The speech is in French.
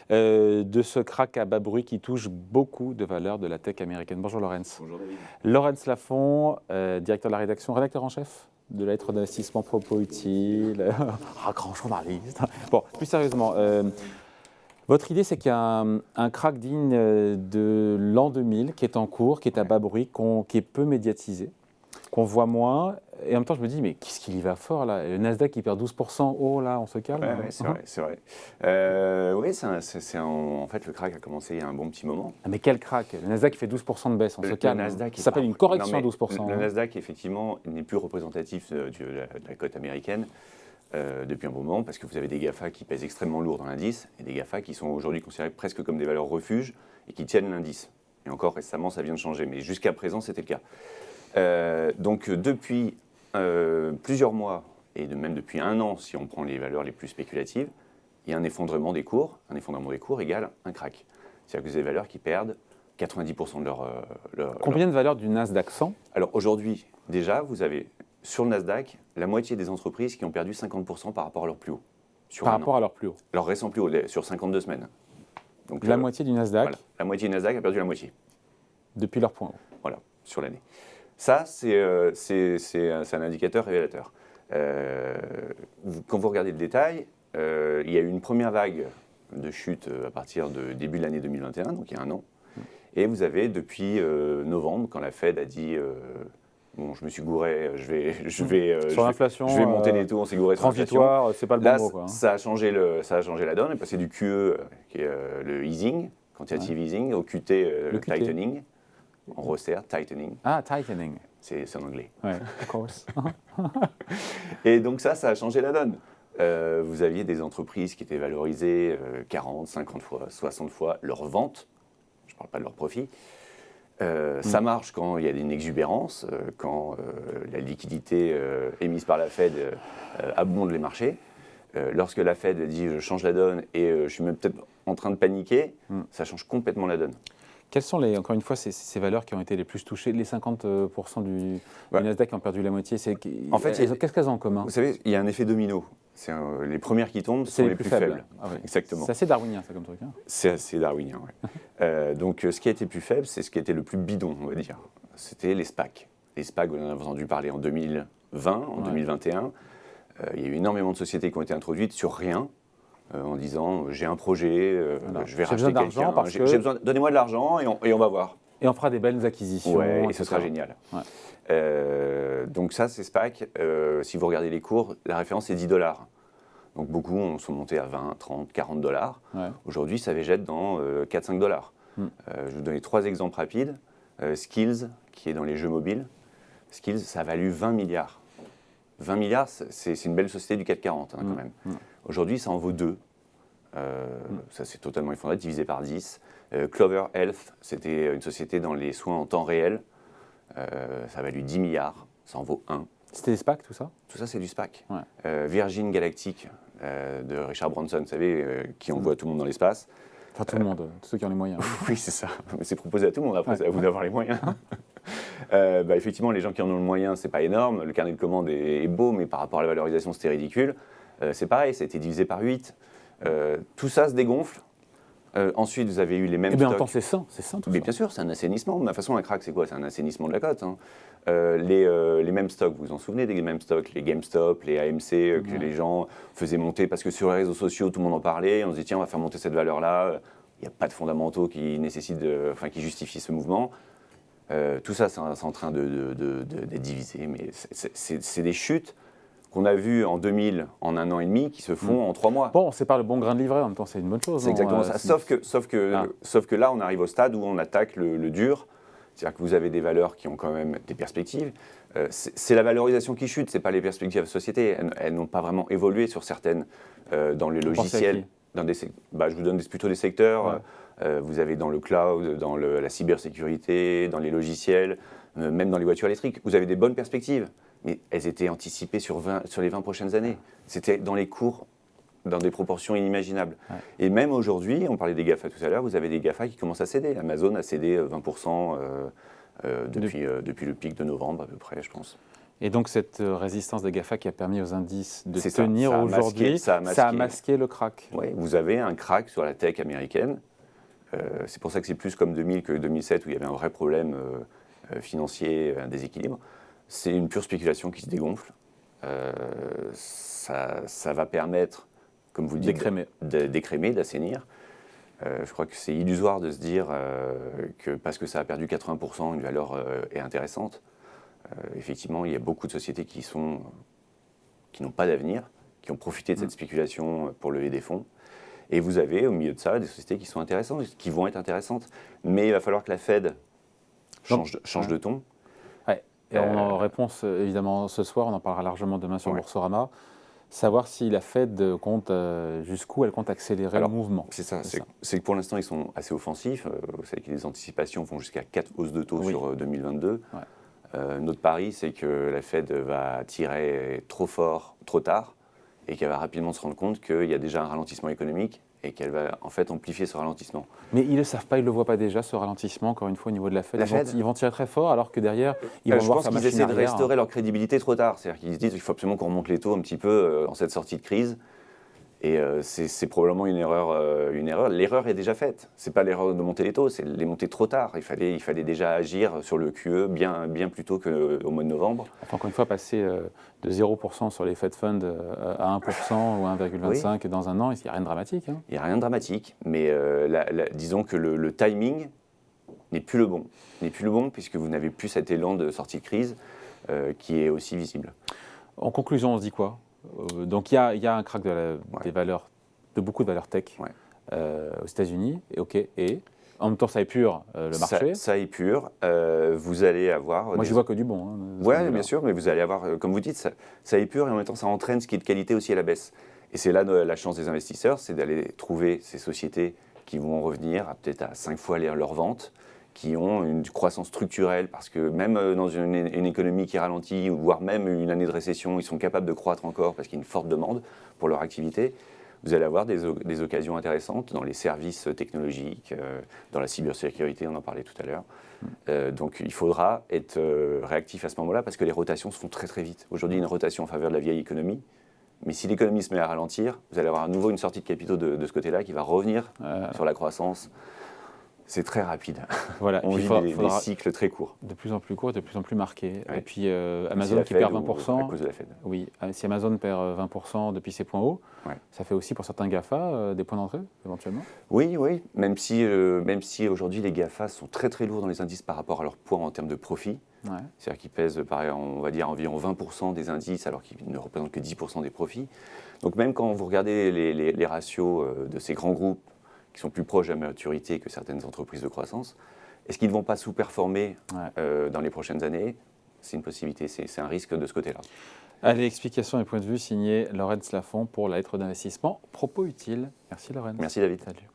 de ce crack à bas bruit qui touche beaucoup de valeurs de la tech américaine. Bonjour Laurence. Bonjour David. Laurence Lafont, directeur de la rédaction, rédacteur en chef de la lettre d'investissement Propos Utile, grand journaliste. Bon, plus sérieusement, votre idée c'est qu'il y a un crack digne de l'an 2000 qui est en cours, qui est à bas bruit, qui est peu médiatisé, qu'on voit moins. Et en même temps, je me dis, mais qu'est-ce qu'il y va fort là? Le Nasdaq qui perd 12%, oh là, on se calme. Ouais, c'est vrai, c'est vrai. Oui, en fait, le crack a commencé il y a un bon petit moment. Ah, mais quel crack? Le Nasdaq fait 12% de baisse, on se calme. Ça s'appelle une correction à 12%. Le Nasdaq, effectivement, n'est plus représentatif de la cote américaine depuis un moment, parce que vous avez des GAFA qui pèsent extrêmement lourd dans l'indice, et des GAFA qui sont aujourd'hui considérés presque comme des valeurs refuges et qui tiennent l'indice. Et encore récemment, ça vient de changer, mais jusqu'à présent, c'était le cas. Donc, depuis plusieurs mois, et même depuis un an, si on prend les valeurs les plus spéculatives, il y a un effondrement des cours. Un effondrement des cours égale un crack. C'est-à-dire que vous avez des valeurs qui perdent 90% de leur... Combien de valeurs du Nasdaq 100? Alors aujourd'hui, déjà, vous avez sur le Nasdaq la moitié des entreprises qui ont perdu 50% par rapport à leur plus haut. Par rapport à leur plus haut. Leur récent plus haut, sur 52 semaines. Donc, la moitié du Nasdaq. Voilà, la moitié du Nasdaq a perdu la moitié. Depuis leur point haut. Voilà, sur l'année. Ça, c'est un indicateur révélateur. Quand vous regardez le détail, il y a eu une première vague de chute à partir de début de l'année 2021, donc il y a un an. Et vous avez depuis novembre, quand la Fed a dit bon, je me suis gouré, je vais monter les taux, on s'est gouré sur l'inflation. Transitoire, c'est pas le bon mot, quoi. Ça a changé la donne, on est passé du QE, qui est le easing, quantitative easing, au QT, le tightening. On resserre, tightening. Ah, tightening. C'est en anglais. Ouais, of course. Et donc ça a changé la donne. Vous aviez des entreprises qui étaient valorisées 40, 50 fois, 60 fois leur vente. Je ne parle pas de leur profit. Ça marche quand il y a une exubérance, quand la liquidité émise par la Fed abonde les marchés. Lorsque la Fed dit je change la donne et je suis même peut-être en train de paniquer, ça change complètement la donne. Quelles sont, encore une fois, ces valeurs qui ont été les plus touchées? Les 50% du Nasdaq qui ont perdu la moitié, en fait, qu'est-ce qu'elles ont en commun? Vous savez, il y a un effet domino. Les premières qui tombent sont les plus faibles. Ah ouais. Exactement. C'est assez darwinien, ça, comme truc. Hein. C'est assez darwinien, oui. Donc, ce qui a été plus faible, c'est ce qui a été le plus bidon, on va dire. C'était les SPAC. Les SPAC, vous en avez entendu parler en 2020, en 2021. Il y a eu énormément de sociétés qui ont été introduites sur rien, en disant j'ai un projet, je vais racheter quelqu'un, j'ai besoin, donnez-moi de l'argent et on va voir. Et on fera des belles acquisitions. Ouais, et ce sera génial. Ouais. Donc ça, c'est SPAC. Si vous regardez les cours, la référence c'est $10. Donc beaucoup sont montés à 20, 30, $40. Ouais. Aujourd'hui, ça végète dans 4-5 $. Je vais vous donner 3 exemples rapides. Skills, qui est dans les jeux mobiles. Skills, ça a valu 20 milliards. 20 milliards, c'est une belle société du CAC 40 quand même. Aujourd'hui, ça en vaut 2. Ça, c'est totalement effondré, divisé par 10. Clover Health, c'était une société dans les soins en temps réel. Ça a valu 10 milliards, ça en vaut 1. C'était des SPAC, tout ça? Tout ça, c'est du SPAC. Ouais. Virgin Galactic, de Richard Branson, vous savez, qui envoie tout le monde dans l'espace. Enfin, tout le monde, tous ceux qui ont les moyens. Oui, c'est ça. C'est proposé à tout le monde, après, c'est à vous d'avoir les moyens. Effectivement, les gens qui en ont le moyen, c'est pas énorme. Le carnet de commandes est beau, mais par rapport à la valorisation, c'était ridicule. C'est pareil, ça a été divisé par 8. Tout ça se dégonfle. Ensuite, vous avez eu les mêmes stocks. Eh bien, en temps, c'est sain tout ça. Bien sûr, c'est un assainissement. De ma façon, un crack, c'est quoi? C'est un assainissement de la cote. Hein. Les mêmes stocks, vous vous en souvenez des mêmes stocks, les GameStop, les AMC, que les gens faisaient monter parce que sur les réseaux sociaux, tout le monde en parlait. On se dit, tiens, on va faire monter cette valeur-là. Il n'y a pas de fondamentaux qui qui justifient ce mouvement. Tout ça, c'est en train d'être divisé. Mais c'est des chutes qu'on a vues en 2000, en 1 an et demi, qui se font en 3 mois. Bon, c'est pas le bon grain de livret, en même temps, c'est une bonne chose. C'est exactement ça. Sauf que là, on arrive au stade où on attaque le dur. C'est-à-dire que vous avez des valeurs qui ont quand même des perspectives. C'est la valorisation qui chute, c'est pas les perspectives de société. Elles n'ont pas vraiment évolué sur certaines dans les logiciels. Je vous donne plutôt des secteurs. Ouais. Vous avez dans le cloud, dans la cybersécurité, dans les logiciels, même dans les voitures électriques. Vous avez des bonnes perspectives, mais elles étaient anticipées sur les 20 prochaines années. C'était dans les cours, dans des proportions inimaginables. Ouais. Et même aujourd'hui, on parlait des GAFA tout à l'heure, vous avez des GAFA qui commencent à céder. Amazon a cédé 20% depuis le pic de novembre à peu près, je pense. Et donc cette résistance des GAFA qui a permis aux indices de tenir aujourd'hui, ça a masqué le crack. Oui, vous avez un crack sur la tech américaine. C'est pour ça que c'est plus comme 2000 que 2007 où il y avait un vrai problème financier, un déséquilibre. C'est une pure spéculation qui se dégonfle. Ça va permettre, comme vous le dites, d'écrémer, d'assainir. Je crois que c'est illusoire de se dire que parce que ça a perdu 80%, une valeur est intéressante. Effectivement, il y a beaucoup de sociétés qui n'ont pas d'avenir, qui ont profité de cette spéculation pour lever des fonds. Et vous avez au milieu de ça des sociétés qui sont intéressantes, qui vont être intéressantes. Mais il va falloir que la Fed change de ton. Ouais. Et en réponse, évidemment, ce soir, on en parlera largement demain sur Boursorama, savoir si la Fed compte, jusqu'où elle compte accélérer le mouvement. C'est ça, c'est que pour l'instant, ils sont assez offensifs. Vous savez que les anticipations vont jusqu'à 4 hausses de taux sur 2022. Ouais. Notre pari, c'est que la Fed va tirer trop fort, trop tard, et qu'elle va rapidement se rendre compte qu'il y a déjà un ralentissement économique et qu'elle va en fait amplifier ce ralentissement. Mais ils ne le savent pas, ils ne le voient pas déjà, ce ralentissement, encore une fois, au niveau de la Fed. Ils vont tirer très fort, alors que derrière, ils vont voir sa machine arrière. Je pense qu'ils essaient de restaurer leur crédibilité trop tard. C'est-à-dire qu'ils se disent qu'il faut absolument qu'on remonte les taux un petit peu en cette sortie de crise. Et c'est probablement une erreur. L'erreur est déjà faite. Ce n'est pas l'erreur de monter les taux, c'est les monter trop tard. Il fallait déjà agir sur le QE bien plus tôt qu'au mois de novembre. Enfin, encore une fois, passer de 0% sur les Fed Funds à 1% ou 1,25% dans un an, il n'y a rien de dramatique. Hein. Il n'y a rien de dramatique, mais disons que le timing n'est plus le bon. N'est plus le bon puisque vous n'avez plus cet élan de sortie de crise qui est aussi visible. En conclusion, on se dit quoi ? Donc il y a un crack des valeurs, de beaucoup de valeurs tech aux États-Unis, et en même temps ça épure le marché. Ça épure, vous allez avoir... Moi je vois que du bon. Hein, oui, bien sûr, mais vous allez avoir, comme vous dites, ça épure et en même temps ça entraîne ce qui est de qualité aussi à la baisse. Et c'est là la chance des investisseurs, c'est d'aller trouver ces sociétés qui vont revenir peut-être à 5 fois leur vente, qui ont une croissance structurelle, parce que même dans une économie qui ralentit, voire même une année de récession, ils sont capables de croître encore parce qu'il y a une forte demande pour leur activité. Vous allez avoir des occasions intéressantes dans les services technologiques, dans la cybersécurité, on en parlait tout à l'heure. Donc il faudra être réactif à ce moment-là, parce que les rotations se font très très vite. Aujourd'hui, il y a une rotation en faveur de la vieille économie, mais si l'économie se met à ralentir, vous allez avoir à nouveau une sortie de capitaux de ce côté-là qui va revenir sur la croissance. C'est très rapide. Voilà. On vit des cycles très courts. De plus en plus courts et de plus en plus marqués. Ouais. Et puis Amazon qui perd 20%. À cause de la Fed. Oui, si Amazon perd 20% depuis ses points hauts, ça fait aussi pour certains GAFA des points d'entrée, éventuellement. Oui, même si aujourd'hui les GAFA sont très très lourds dans les indices par rapport à leur poids en termes de profit. Ouais. C'est-à-dire qu'ils pèsent, on va dire, environ 20% des indices alors qu'ils ne représentent que 10% des profits. Donc même quand vous regardez les ratios de ces grands groupes, qui sont plus proches de la maturité que certaines entreprises de croissance. Est-ce qu'ils ne vont pas sous-performer dans les prochaines années ? C'est une possibilité, c'est un risque de ce côté-là. Allez, explication et point de vue signé Laurence Lafont pour la lettre d'investissement Propos Utile. Merci Laurence. Merci David. Salut.